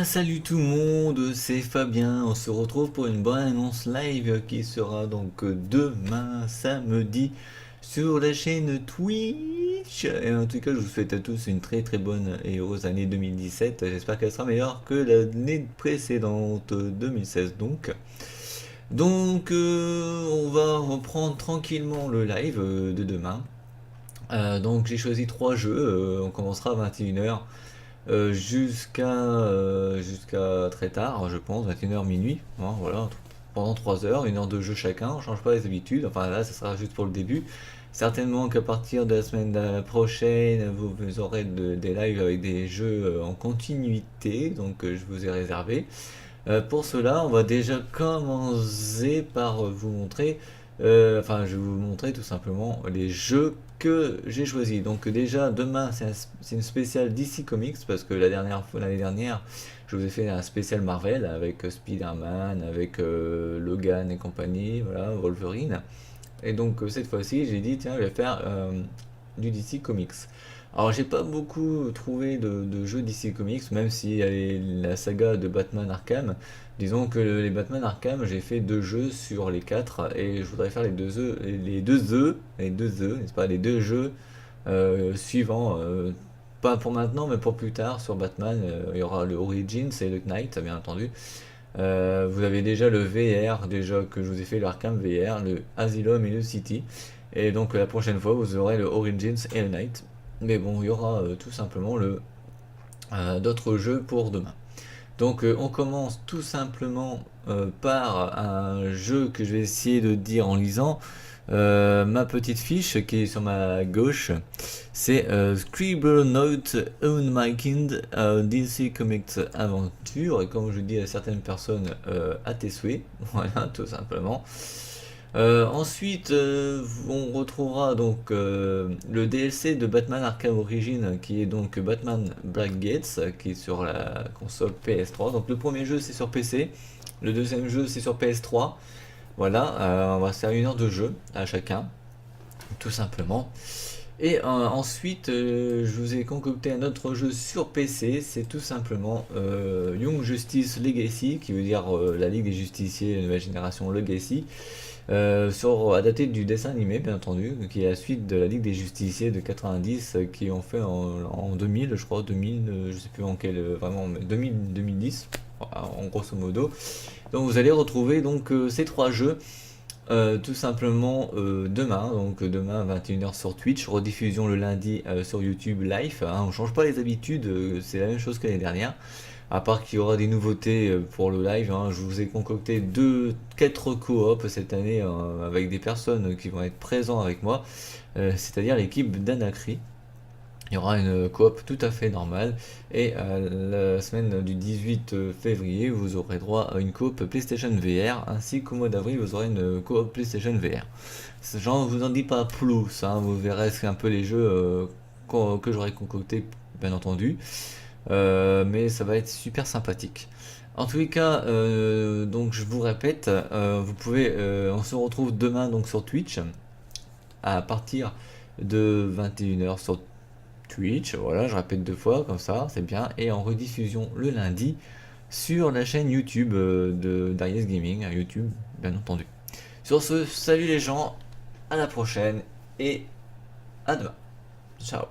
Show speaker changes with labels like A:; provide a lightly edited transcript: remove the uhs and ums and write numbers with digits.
A: Salut tout le monde, c'est Fabien. On se retrouve pour une bonne annonce live qui sera donc demain samedi sur la chaîne Twitch. Et en tout cas, je vous souhaite à tous une très très bonne et heureuse année 2017. J'espère qu'elle sera meilleure que l'année précédente, 2016 donc. On va reprendre tranquillement le live de demain. Donc j'ai choisi trois jeux. On commencera à 21h. Jusqu'à très tard, je pense, 21h minuit, hein, voilà, pendant 3 heures, 1 heure de jeu chacun, on change pas les habitudes, enfin là, ça sera juste pour le début. Certainement qu'à partir de la semaine prochaine, vous aurez des lives avec des jeux en continuité, donc je vous ai réservé. Pour cela, on va déjà commencer par vous montrer, enfin, je vais vous montrer tout simplement les jeux que j'ai choisis. Donc déjà, demain, c'est une spéciale DC Comics, parce que l'année dernière, je vous ai fait un spécial Marvel avec Spider-Man, avec Logan et compagnie, voilà, Wolverine. Et donc cette fois-ci, j'ai dit, tiens, je vais faire du DC Comics. Alors j'ai pas beaucoup trouvé de jeux DC Comics, même s'il y a la saga de Batman Arkham. Disons que les Batman Arkham, j'ai fait deux jeux sur les quatre, et je voudrais faire les deux œufs, n'est-ce pas, les deux jeux suivants. Pas pour maintenant, mais pour plus tard sur Batman. Il y aura le Origins et le Knight, bien entendu. Vous avez déjà le VR, déjà que je vous ai fait l'Arkham VR, le Asylum et le City. Et donc la prochaine fois, vous aurez le Origins et le Night. Mais bon, il y aura tout simplement d'autres jeux pour demain. Donc on commence tout simplement par un jeu que je vais essayer de dire en lisant. Ma petite fiche qui est sur ma gauche, c'est Scribble Note On My Kind DC Comics Aventure. Et comme je dis à certaines personnes, à tes souhaits, voilà, tout simplement. Ensuite, on retrouvera donc le DLC de Batman Arkham Origins, qui est donc Batman Black Gates, qui est sur la console PS3. Donc le premier jeu c'est sur PC, le deuxième jeu c'est sur PS3. Voilà, on va se faire 1 heure de jeu à chacun, tout simplement. Et ensuite, je vous ai concocté un autre jeu sur PC, c'est tout simplement Young Justice Legacy, qui veut dire la Ligue des Justiciers, la nouvelle génération Legacy, adapté du dessin animé, bien entendu, qui est la suite de la Ligue des Justiciers de 90, qui ont fait en 2000, je crois, 2000, je sais plus en quel, vraiment, mais 2000, 2010, en grosso modo. Donc vous allez retrouver donc ces trois jeux tout simplement demain, donc demain à 21h sur Twitch, rediffusion le lundi sur YouTube live, hein, on change pas les habitudes, c'est la même chose que l'année dernière, à part qu'il y aura des nouveautés pour le live, hein. Je vous ai concocté 4 coop cette année avec des personnes qui vont être présents avec moi, c'est-à-dire l'équipe d'Anacri. Il y aura une coop tout à fait normale, et la semaine du 18 février vous aurez droit à une coop PlayStation VR, ainsi qu'au mois d'avril vous aurez une coop PlayStation VR. J'en vous en dis pas plus, hein, vous verrez un peu les jeux que j'aurai concocté, bien entendu. Mais ça va être super sympathique. En tous les cas, donc je vous répète, on se retrouve demain donc sur Twitch à partir de 21h sur Twitch, voilà, je répète 2 fois comme ça, c'est bien, et en rediffusion le lundi sur la chaîne YouTube de Darius Gaming, YouTube bien entendu. Sur ce, salut les gens, à la prochaine et à demain. Ciao.